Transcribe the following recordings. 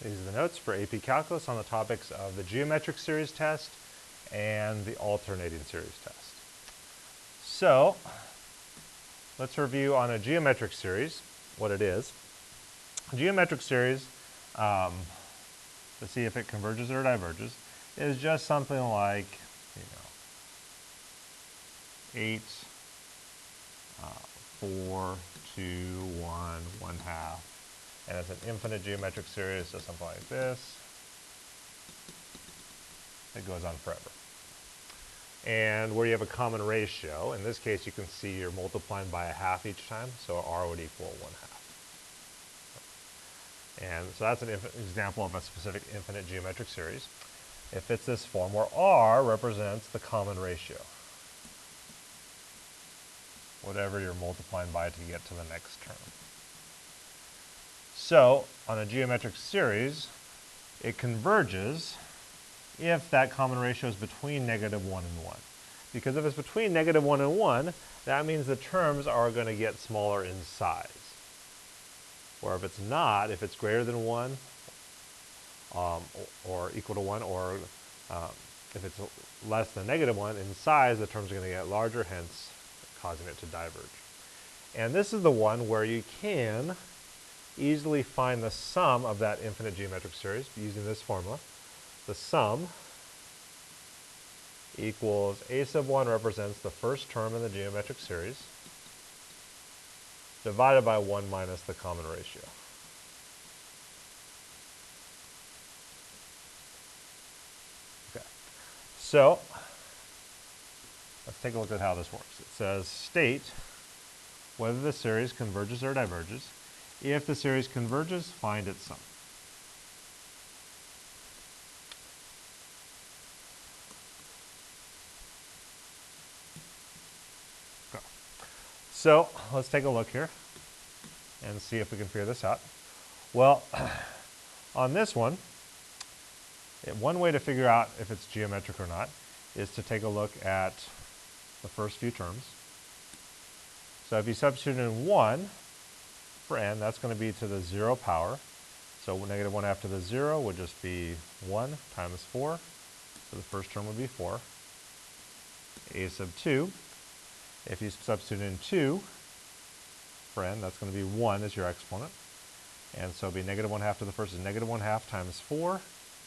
These are the notes for AP Calculus on the topics of the geometric series test and the alternating series test. So, let's review on a geometric series what it is. A geometric series, to see if it converges or diverges, is just something like, 8, 4, 2, 1, 1/2. And it's an infinite geometric series, so something like this. It goes on forever. And where you have a common ratio, in this case you can see you're multiplying by a half each time, so r would equal 1/2. And so that's an example of a specific infinite geometric series. It fits this form where r represents the common ratio, whatever you're multiplying by to get to the next term. So, on a geometric series, it converges if that common ratio is between -1 and 1. Because if it's between -1 and 1, that means the terms are going to get smaller in size. Or if it's not, if it's greater than 1, or equal to 1, or if it's less than -1 in size, the terms are going to get larger, hence causing it to diverge. And this is the one where you can easily find the sum of that infinite geometric series using this formula. The sum equals a sub 1 represents the first term in the geometric series divided by 1 minus the common ratio. Okay. So, let's take a look at how this works. It says state whether the series converges or diverges. If the series converges, find its sum. Okay. So let's take a look here and see if we can figure this out. Well, on this one, one way to figure out if it's geometric or not is to take a look at the first few terms. So if you substitute in 1 for n, that's going to be to the 0 power. So -1 after the 0 would just be 1 times 4. So the first term would be 4. A sub 2. If you substitute in 2 for n, that's going to be 1 as your exponent. And so it'll be -1 half to the first is -1/2 times 4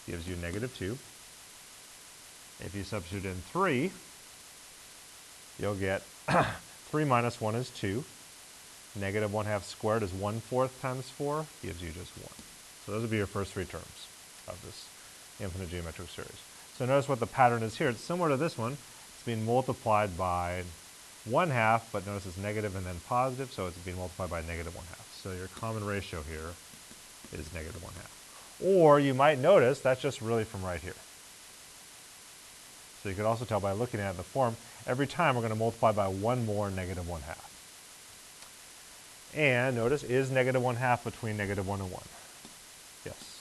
gives you -2. If you substitute in 3, you'll get 3 minus 1 is 2. -1/2 squared is 1/4 times 4 gives you just 1. So those would be your first 3 terms of this infinite geometric series. So notice what the pattern is here. It's similar to this one. It's being multiplied by 1/2, but notice it's negative and then positive, so it's being multiplied by -1/2. So your common ratio here is -1/2. Or you might notice that's just really from right here. So you could also tell by looking at the form, every time we're going to multiply by 1 more -1/2. And notice, is -1/2 between -1 and 1? Yes.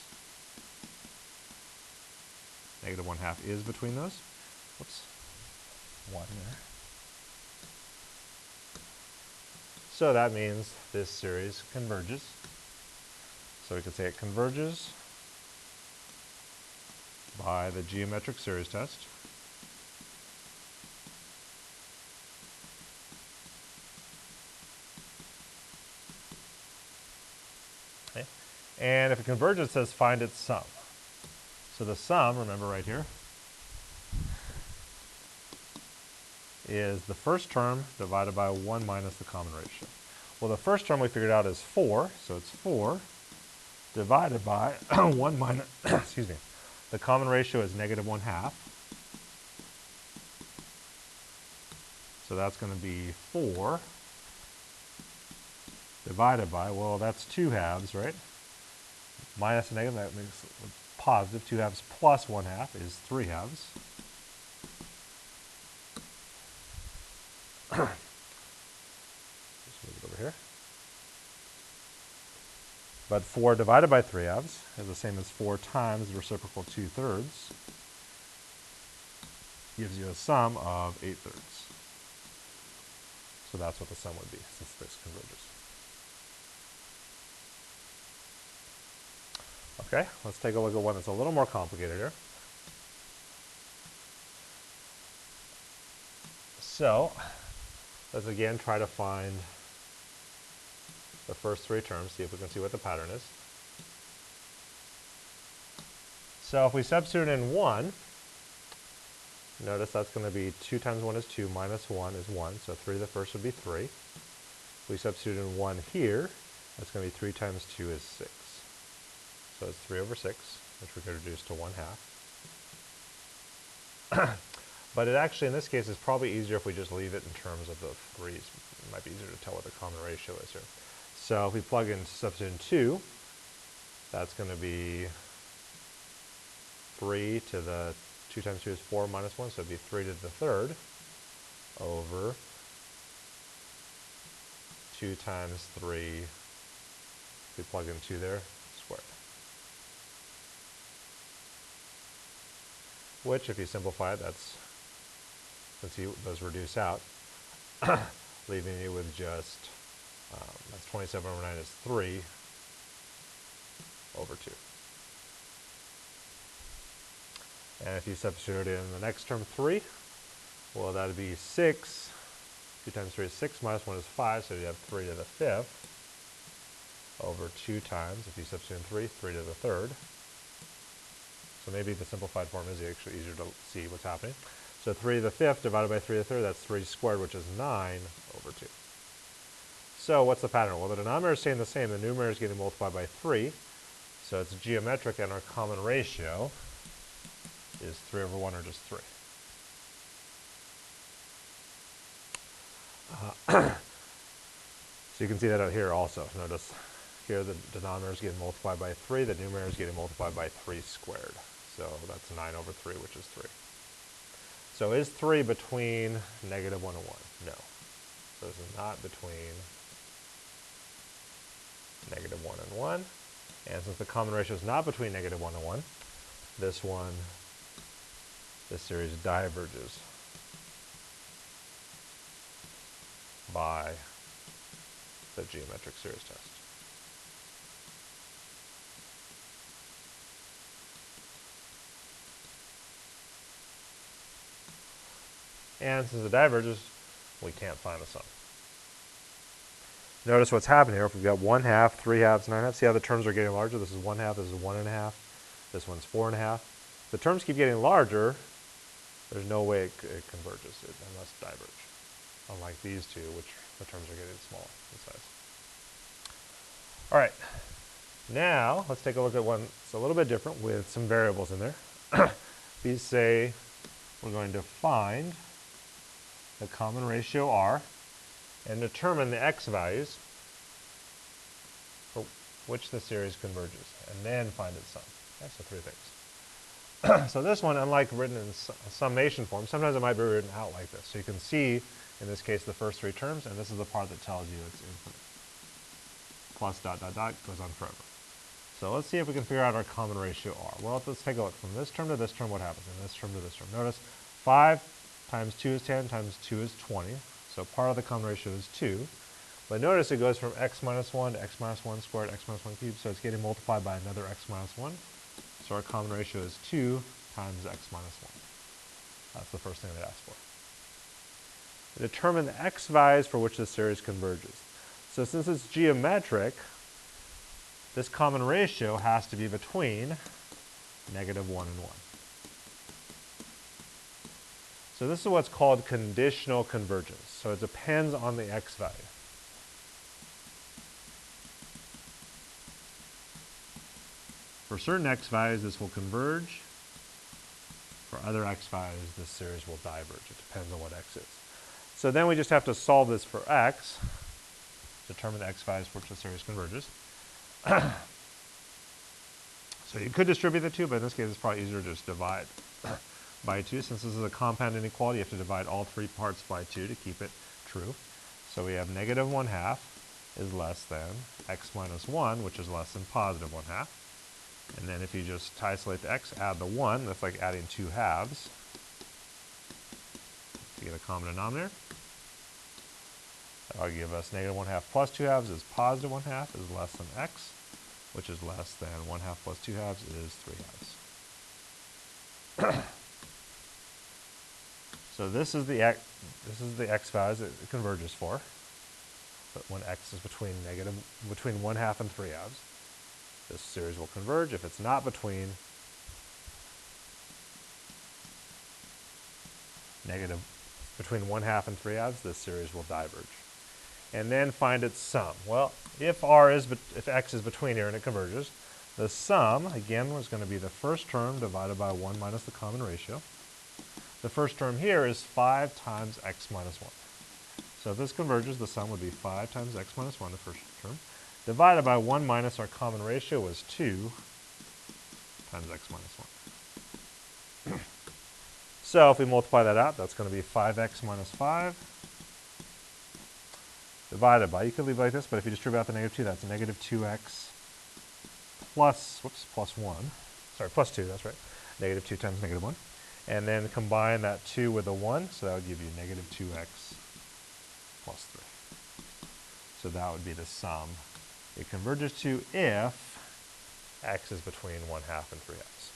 -1/2 is between those. Whoops. 1 there. So that means this series converges. So we could say it converges by the geometric series test. Okay. And if it converges, it says find its sum. So the sum, remember right here, is the first term divided by 1 minus the common ratio. Well, the first term we figured out is 4, so it's 4 divided by 1 minus, excuse me, the common ratio is -1/2. So that's going to be 4 divided by, well, that's 2/2, right? Minus a negative, that makes it positive. 2/2 plus 1/2 is 3/2. Just move it over here. But 4 divided by 3/2 is the same as 4 times the reciprocal 2/3. Gives you a sum of 8/3. So that's what the sum would be, since this converges. Okay, let's take a look at one that's a little more complicated here. So let's again try to find the first three terms, see if we can see what the pattern is. So if we substitute in 1, notice that's going to be 2 times 1 is 2, minus 1 is 1, so 3 to the first would be 3. If we substitute in 1 here, that's going to be 3 times 2 is 6. So it's 3 over 6, which we could reduce to 1 half. But it actually, in this case, is probably easier if we just leave it in terms of the 3's. It might be easier to tell what the common ratio is here. So if we plug in substitute in 2, that's going to be 3 to the 2 times 2 is 4 minus 1, so it'd be 3 to the third over 2 times 3, if we plug in 2 there, squared. Which, if you simplify it, that's, let's see, those reduce out, leaving you with just, that's 27 over 9 is 3 over 2. And if you substitute in the next term 3, well, that would be 6. 2 times 3 is 6, minus 1 is 5, so you have 3 to the 5th over 2 times, if you substitute in 3, 3 to the third. So maybe the simplified form is actually easier to see what's happening. So 3 to the 5th divided by 3 to the third, that's 3 squared, which is 9 over 2. So what's the pattern? Well, the denominator is staying the same. The numerator is getting multiplied by 3. So it's geometric, and our common ratio is 3 over 1, or just 3. So you can see that out here also. Notice here the denominator is getting multiplied by 3. The numerator is getting multiplied by 3 squared. So that's 9 over 3, which is 3. So is 3 between negative 1 and 1? No. So this is not between negative 1 and 1. And since the common ratio is not between negative 1 and 1, this series diverges by the geometric series test. And since it diverges, we can't find the sum. Notice what's happening here. If we've got 1 half, 3 halves, 9 halves, see how the terms are getting larger? This is 1 half, this is 1 and a half, this one's 4 and a half. The terms keep getting larger, there's no way it converges. It must diverge. Unlike these two, which the terms are getting smaller in size. All right, now let's take a look at one that's a little bit different with some variables in there. These say we're going to find the common ratio R and determine the x values for which the series converges, and then find its sum. Okay, so 3 things. So this one, unlike written in summation form, sometimes it might be written out like this. So you can see, in this case, the first 3 terms, and this is the part that tells you it's infinite. Plus dot dot dot goes on forever. So let's see if we can figure out our common ratio R. Well, let's take a look. From this term to this term, what happens? And this term to this term. Notice 5 times 2 is 10 times 2 is 20. So part of the common ratio is 2. But notice it goes from x minus 1 to x minus 1 squared, x minus 1 cubed. So it's getting multiplied by another x minus 1. So our common ratio is 2 times x minus 1. That's the first thing they ask for. Determine the x values for which this series converges. So since it's geometric, this common ratio has to be between negative 1 and 1. So this is what's called conditional convergence. So it depends on the x value. For certain x values, this will converge. For other x values, this series will diverge. It depends on what x is. So then we just have to solve this for x, determine the x values for which the series converges. So you could distribute the 2, but in this case, it's probably easier to just divide by 2. Since this is a compound inequality, you have to divide all 3 parts by 2 to keep it true. So we have negative 1 half is less than x minus 1, which is less than positive 1 half. And then if you just isolate the x, add the 1, that's like adding 2 halves to get a common denominator. That'll give us negative 1 half plus 2 halves is positive 1 half is less than x. which is less than 1/2 plus 2/2 is 3/2. So this is the x values that it converges for. But when x is between 1/2 and 3/2, this series will converge. If it's not between between 1/2 and 3/2, this series will diverge. And then find its sum. Well, if x is between here and it converges, the sum, again, was going to be the first term divided by 1 minus the common ratio. The first term here is 5 times x minus 1. So if this converges, the sum would be 5 times x minus 1, the first term, divided by 1 minus our common ratio was 2 times x minus 1. So if we multiply that out, that's going to be 5x minus 5 divided by, you could leave it like this, but if you distribute out the negative 2, that's negative 2x plus 1. Sorry, plus 2, that's right. Negative 2 times negative 1. And then combine that 2 with a 1, so that would give you negative 2x plus 3. So that would be the sum it converges to if x is between 1/2 and 3/2.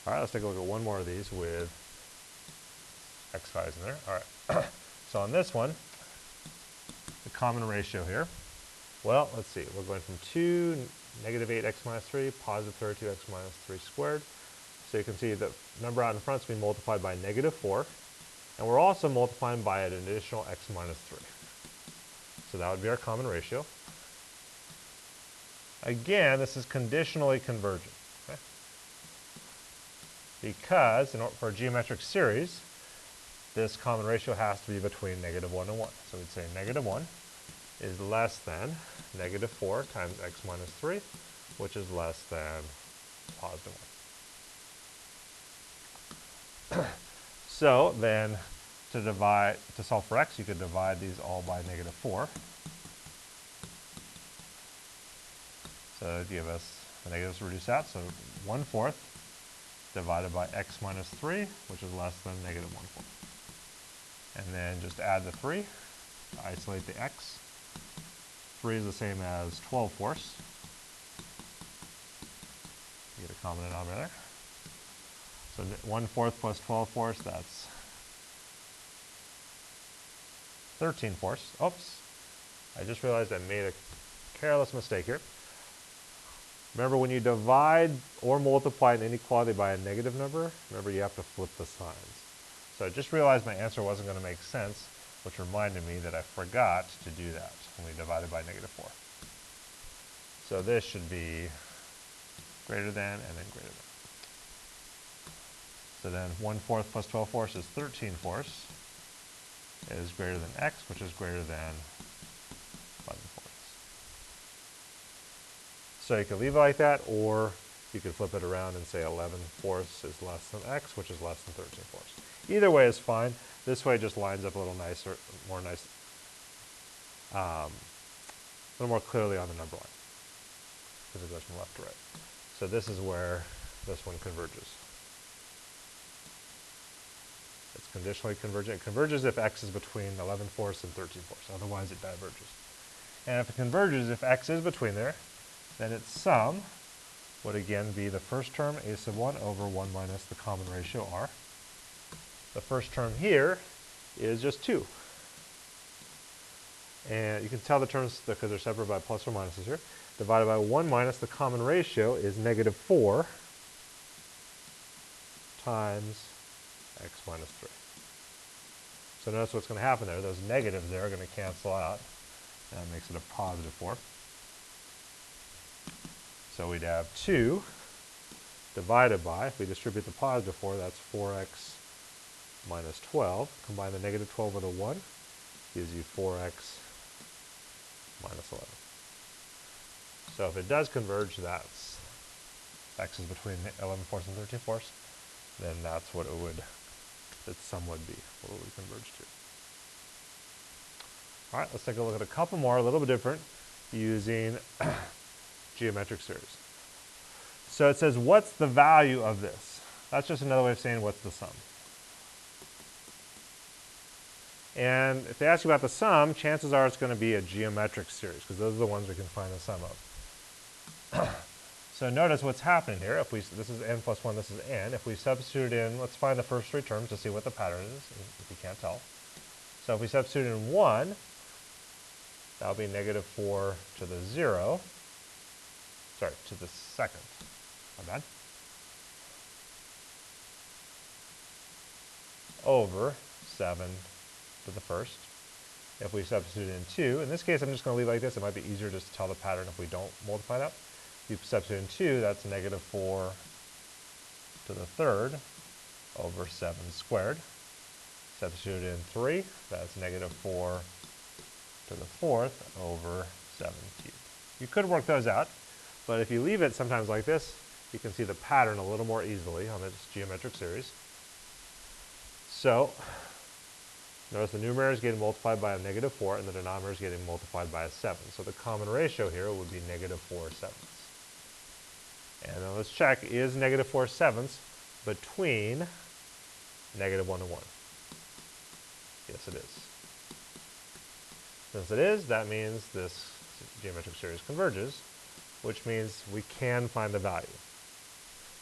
All right, let's take a look at one more of these with x values in there. All right. So on this one, the common ratio here, well, let's see. We're going from 2, negative 8x minus 3, positive 32x minus 3 squared. So you can see the number out in front is being multiplied by negative 4. And we're also multiplying by an additional x minus 3. So that would be our common ratio. Again, this is conditionally convergent. Okay? Because for a geometric series, this common ratio has to be between negative 1 and 1. So we'd say negative 1 is less than negative 4 times x minus 3, which is less than positive 1. So then to solve for x, you could divide these all by negative 4. So it would give us the negatives reduce out, so 1/4 divided by x minus 3, which is less than negative 1/4. And then just add the 3 to isolate the x. 3 is the same as 12/4. You get a common denominator. So 1/4 plus 12/4, that's 13/4. Oops. I just realized I made a careless mistake here. Remember, when you divide or multiply an inequality by a negative number, remember you have to flip the signs. So I just realized my answer wasn't going to make sense, which reminded me that I forgot to do that when we divided by negative 4. So this should be greater than and then greater than. So then 1/4 plus 12/4 is 13/4 is greater than x, which is greater than 11/4. So you could leave it like that, or you could flip it around and say 11/4 is less than x, which is less than 13/4. Either way is fine. This way it just lines up a little nicer, a little more clearly on the number line, because it goes from left to right. So this is where this one converges. It's conditionally convergent. It converges if x is between 11/4 and 13/4. Otherwise, it diverges. And if it converges, if x is between there, then its sum would again be the first term, a sub 1, over 1 minus the common ratio, r. The first term here is just 2. And you can tell the terms because they're separated by plus or minuses here. Divided by 1 minus the common ratio is negative 4 times x minus 3. So notice what's going to happen there. Those negatives there are going to cancel out. And that makes it a positive 4. So we'd have 2 divided by, if we distribute the positive 4, that's 4x minus 12. Combine the negative 12 with a 1, gives you 4x minus 11. So if it does converge, that's x is between 11/4 and 13/4, then that's what its sum would be, what it would converge to. All right, let's take a look at a couple more, a little bit different, using geometric series. So it says, what's the value of this? That's just another way of saying what's the sum. And if they ask you about the sum, chances are it's going to be a geometric series, because those are the ones we can find the sum of. So notice what's happening here. If we, this is n plus 1, this is n. If we substitute in, let's find the first three terms to see what the pattern is, if you can't tell. So if we substitute in 1, that will be negative 4 to the 0. Sorry, to the second. My bad. Over 7 to the first. If we substitute in 2, in this case I'm just going to leave it like this. It might be easier just to tell the pattern if we don't multiply it up. If you substitute in 2, that's negative 4 to the third over 7 squared. Substitute in 3, that's negative 4 to the fourth over 7 cubed. You could work those out, but if you leave it sometimes like this, you can see the pattern a little more easily on this geometric series. So, notice the numerator is getting multiplied by a negative 4, and the denominator is getting multiplied by a 7. So the common ratio here would be negative 4 sevenths. And now let's check, is negative 4 sevenths between negative 1 and 1? Yes, it is. Since it is, that means this geometric series converges, which means we can find the value.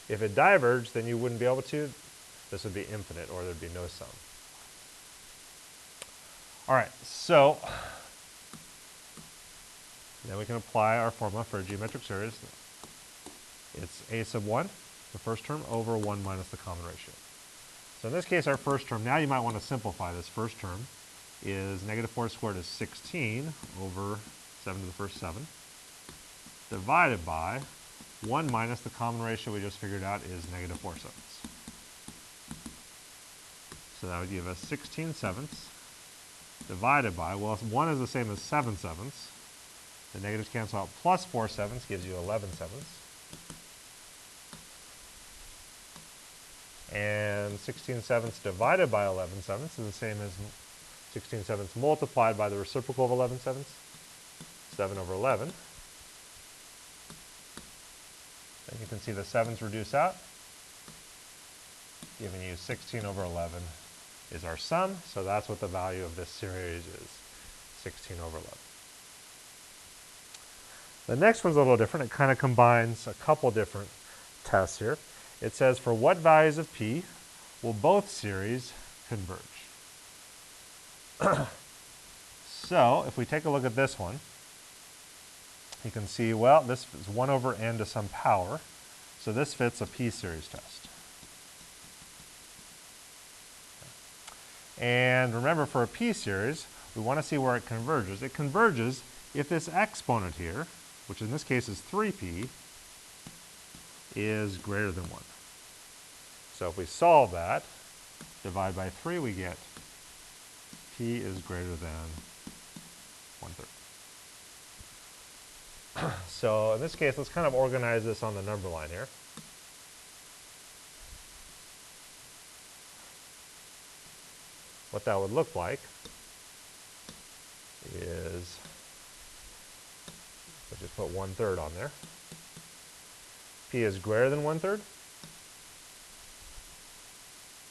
If it diverged, then you wouldn't be able to. This would be infinite, or there'd be no sum. All right, so then we can apply our formula for a geometric series. It's a sub 1, the first term, over 1 minus the common ratio. So in this case, our first term, now you might want to simplify this first term, is negative 4 squared is 16 over 7 to the first 7, divided by 1 minus the common ratio we just figured out is negative 4 sevenths. So that would give us 16 sevenths divided by, well, 1 is the same as 7 sevenths. The negatives cancel out, plus 4 sevenths gives you 11 sevenths. And 16 sevenths divided by 11 sevenths is the same as 16 sevenths multiplied by the reciprocal of 11 sevenths, 7 over 11. And you can see the 7s reduce out, giving you 16 over 11 is our sum. So that's what the value of this series is, 16 over 11. The next one's a little different. It kind of combines a couple different tests here. It says, for what values of p will both series converge? So if we take a look at this one, you can see, well, this is 1 over n to some power. So this fits a p-series test. And remember, for a p-series, we want to see where it converges. It converges if this exponent here, which in this case is 3p, is greater than 1. So if we solve that, divide by 3, we get p is greater than 1/3. So in this case, let's kind of organize this on the number line here. What that would look like is, let's just put 1/3 on there. P is greater than 1/3.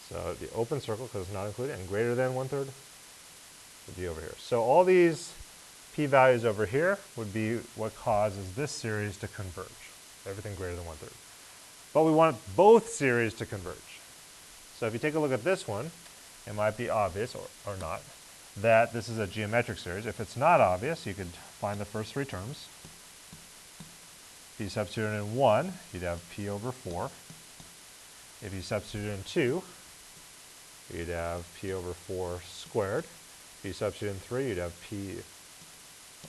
So the open circle, because it's not included, and greater than 1/3 would be over here. So all these p-values over here would be what causes this series to converge, everything greater than 1/3. But we want both series to converge. So if you take a look at this one, it might be obvious, or not, that this is a geometric series. If it's not obvious, you could find the first three terms. If you substitute in 1, you'd have p over 4. If you substitute in 2, you'd have p over 4 squared. If you substitute in 3, you'd have p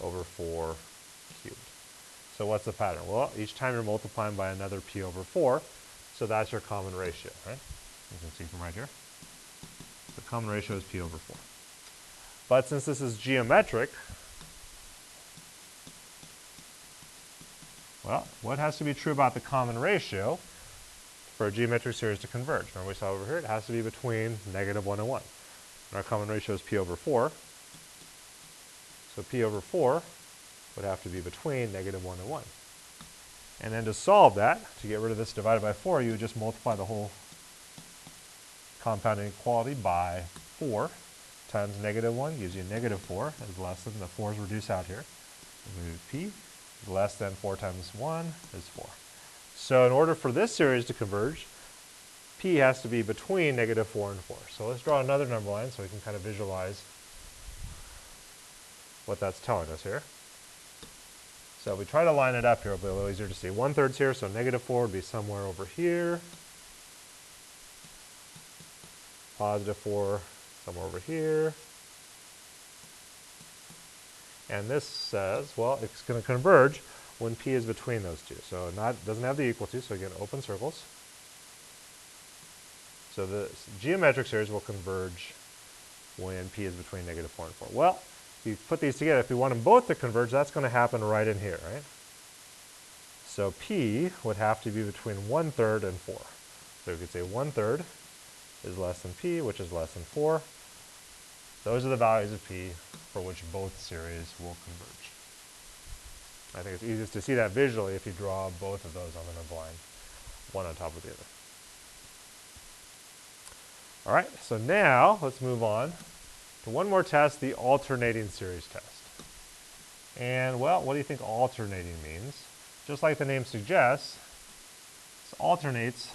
over 4 cubed. So what's the pattern? Well, each time you're multiplying by another p over 4, so that's your common ratio, right? You can see from right here. The common ratio is p over 4. But since this is geometric, well, what has to be true about the common ratio for a geometric series to converge? Remember we saw over here, it has to be between negative 1 and 1. And our common ratio is p over 4. So p over 4 would have to be between negative 1 and 1. And then to solve that, to get rid of this divided by 4, you would just multiply the whole compound inequality by 4 times negative 1 gives you negative 4 is less than, the 4's reduce out here. Move p is less than 4 times 1 is 4. So in order for this series to converge, p has to be between negative 4 and 4. So let's draw another number line so we can kind of visualize what that's telling us here. So if we try to line it up here, it'll be a little easier to see. 1/3's here, so negative 4 would be somewhere over here. Positive 4 somewhere over here. And this says, well, it's going to converge when p is between those two. So it doesn't have the equal to, so again, open circles. So the geometric series will converge when p is between negative 4 and 4. Well, if you put these together, if we want them both to converge, that's going to happen right in here, right? So p would have to be between 1/3 and 4. So we could say 1/3 is less than p, which is less than 4. Those are the values of p for which both series will converge. I think it's easiest to see that visually if you draw both of those on the number line, one on top of the other. All right, so now let's move on to one more test, the alternating series test. And, well, what do you think alternating means? Just like the name suggests, it alternates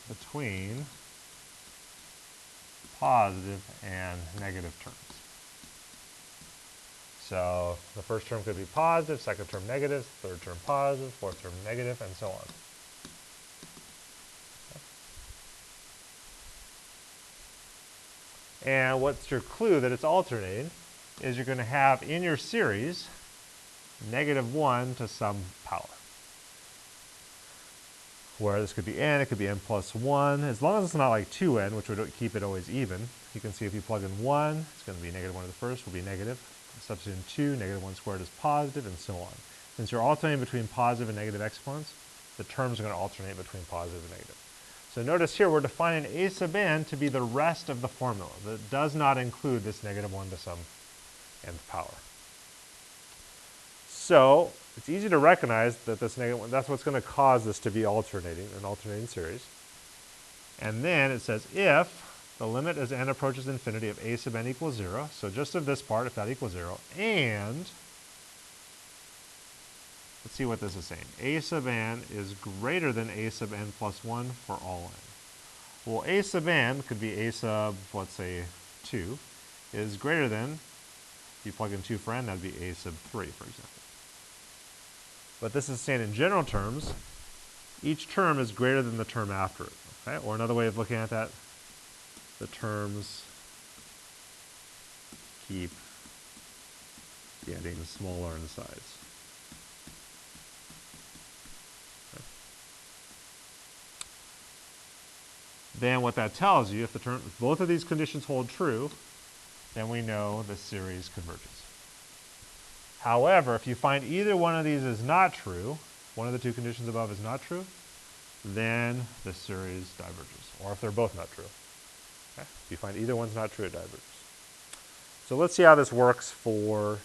between positive and negative terms. So the first term could be positive, second term negative, third term positive, fourth term negative, and so on. And what's your clue that it's alternating is you're going to have in your series -1 to some power. Where this could be n, it could be n plus 1. As long as it's not like 2n, which would keep it always even. You can see if you plug in 1, it's going to be -1 to the first, will be negative. Substitute 2, -1 squared is positive, and so on. Since you're alternating between positive and negative exponents, the terms are going to alternate between positive and negative. So notice here we're defining a sub n to be the rest of the formula. That does not include this -1 to some nth power. So it's easy to recognize that this -1, that's what's going to cause this to be alternating, an alternating series. And then it says if the limit as n approaches infinity of a sub n equals 0, so just of this part, if that equals 0, and let's see what this is saying. A sub n is greater than a sub n plus 1 for all n. Well, a sub n could be a sub, let's say, 2, is greater than, if you plug in 2 for n, that would be a sub 3, for example. But this is saying in general terms, each term is greater than the term after it. Okay? Or another way of looking at that, the terms keep getting smaller in size. Okay. Then what that tells you, if both of these conditions hold true, then we know the series converges. However, if you find either one of these is not true, one of the two conditions above is not true, then the series diverges, or if they're both not true. Okay? If you find either one's not true, it diverges. So let's see how this works for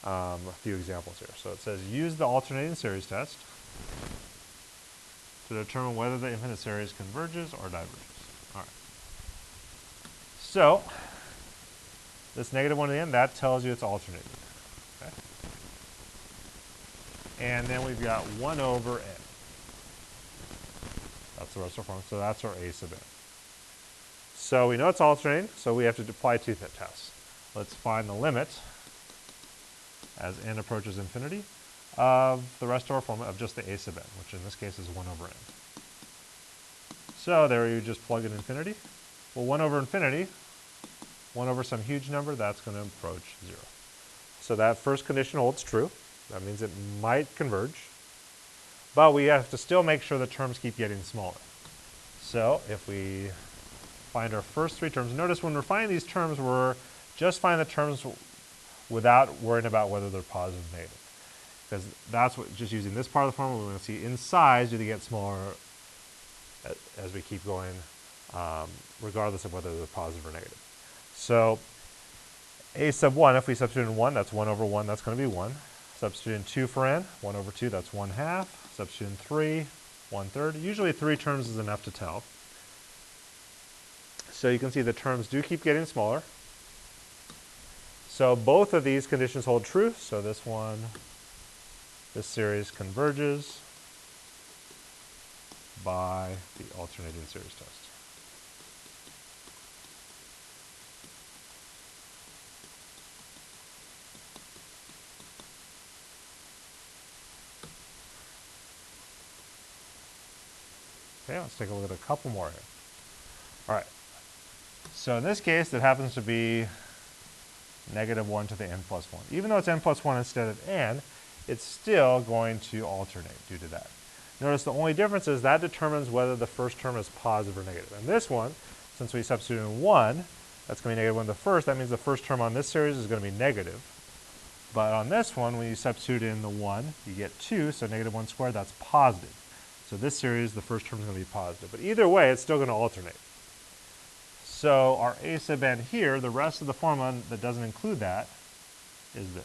a few examples here. So it says use the alternating series test to determine whether the infinite series converges or diverges. All right. So this -1 at the end, that tells you it's alternating. Okay? And then we've got 1 over n. That's the rest of our formula. So that's our a sub n. So we know it's alternating, so we have to apply two tests. Let's find the limit as n approaches infinity of the rest of our formula of just the a sub n, which in this case is 1 over n. So there you just plug in infinity. Well, 1 over infinity, 1 over some huge number, that's going to approach 0. So that first condition holds true. That means it might converge. But we have to still make sure the terms keep getting smaller. So if we find our first three terms, notice when we're finding these terms, we're just finding the terms without worrying about whether they're positive or negative. Because that's what, just using this part of the formula, we want to see in size, do they get smaller as we keep going, regardless of whether they're positive or negative. So a sub 1, if we substitute in 1, that's 1 over 1, that's going to be 1. Substitute in 2 for n, 1 over 2, that's 1/2. Substitute in 3, 1/3. Usually 3 terms is enough to tell. So you can see the terms do keep getting smaller. So both of these conditions hold true. So this series converges by the alternating series test. Okay, let's take a look at a couple more here. All right. So in this case, it happens to be -1 to the n plus 1. Even though it's n plus 1 instead of n, it's still going to alternate due to that. Notice the only difference is that determines whether the first term is positive or negative. And this one, since we substitute in 1, that's going to be -1 the first. That means the first term on this series is going to be negative. But on this one, when you substitute in the 1, you get 2, so -1 squared, that's positive. So this series, the first term is going to be positive. But either way, it's still going to alternate. So our a sub n here, the rest of the formula that doesn't include that is this.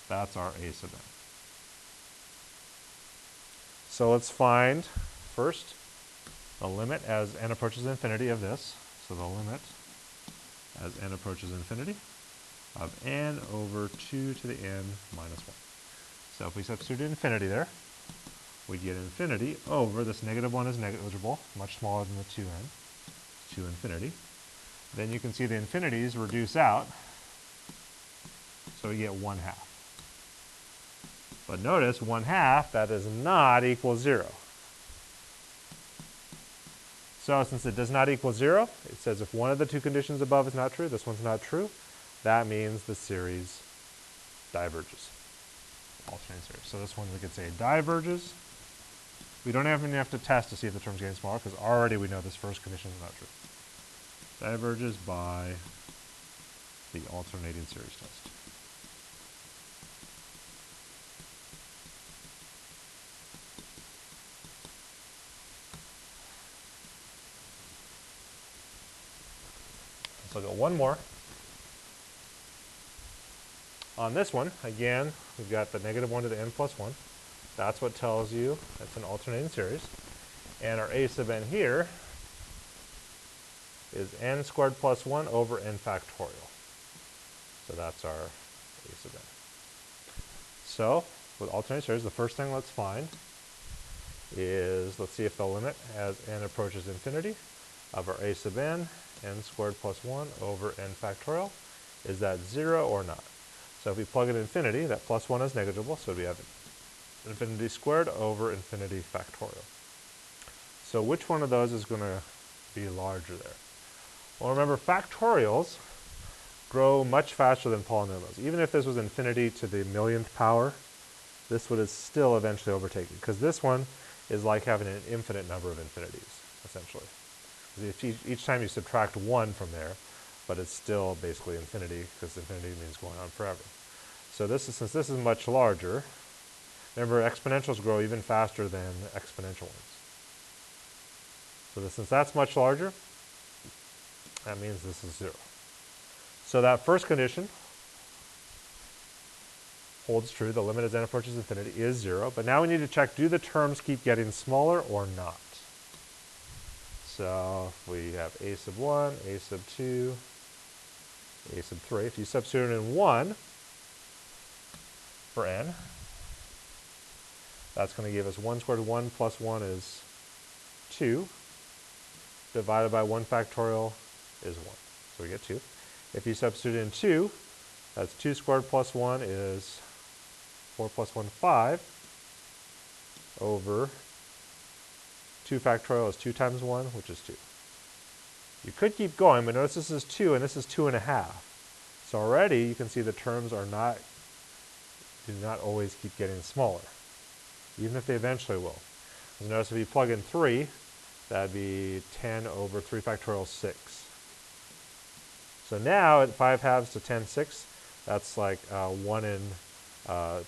That's our a sub n. So let's find, first, the limit as n approaches infinity of this. So the limit as n approaches infinity of n over 2 to the n minus 1. So if we substitute infinity there, we get infinity over, this -1 is negligible, much smaller than the 2n, to infinity. Then you can see the infinities reduce out, so we get 1/2. But notice 1/2, that does not equal 0. So since it does not equal 0, it says if one of the two conditions above is not true, this one's not true, that means the series diverges. Alternating series. So this one we could say diverges. We don't even have to test to see if the term's getting smaller because already we know this first condition is not true. Diverges by the alternating series test. Let's look at one more. On this one, again, we've got the -1 to the n plus 1. That's what tells you it's an alternating series. And our a sub n here is n squared plus 1 over n factorial. So that's our a sub n. So with alternating series, the first thing let's find is, let's see if the limit as n approaches infinity of our a sub n, n squared plus 1 over n factorial, is that 0 or not? So if we plug in infinity, that plus 1 is negligible, so we have infinity squared over infinity factorial. So which one of those is going to be larger there? Well, remember, factorials grow much faster than polynomials. Even if this was infinity to the millionth power, this would still eventually overtake it, because this one is like having an infinite number of infinities, essentially. If each time you subtract 1 from there, but it's still basically infinity, because infinity means going on forever. So since this is much larger, remember, exponentials grow even faster than exponential ones. So since that's much larger, that means this is 0. So that first condition holds true. The limit as n approaches infinity is 0. But now we need to check, do the terms keep getting smaller or not? So we have a sub 1, a sub 2, a sub 3. If you substitute in 1 for n, that's going to give us 1 squared 1 plus 1 is 2, divided by 1 factorial is 1. So we get 2. If you substitute in 2, that's 2 squared plus 1 is 4 plus 1, 5, over 2 factorial is 2 times 1, which is 2. You could keep going, but notice this is 2 and this is 2.5. So already you can see the terms do not always keep getting smaller, even if they eventually will. So notice if you plug in 3, that'd be 10 over 3 factorial is 6. So now at 5 halves to 10 sixths, that's like 1 and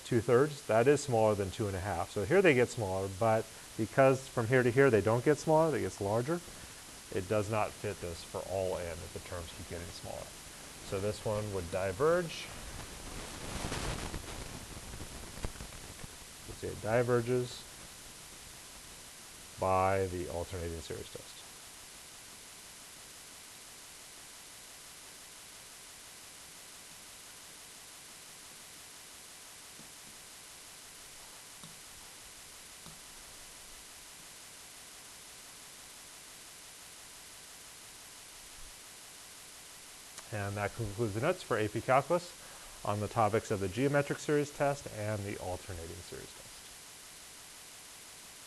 2/3. That is smaller than 2.5. So here they get smaller, but because from here to here they don't get smaller, they get larger, it does not fit this for all n if the terms keep getting smaller. So this one would diverge. Let's see, it diverges by the alternating series test. And that concludes the notes for AP Calculus on the topics of the geometric series test and the alternating series test.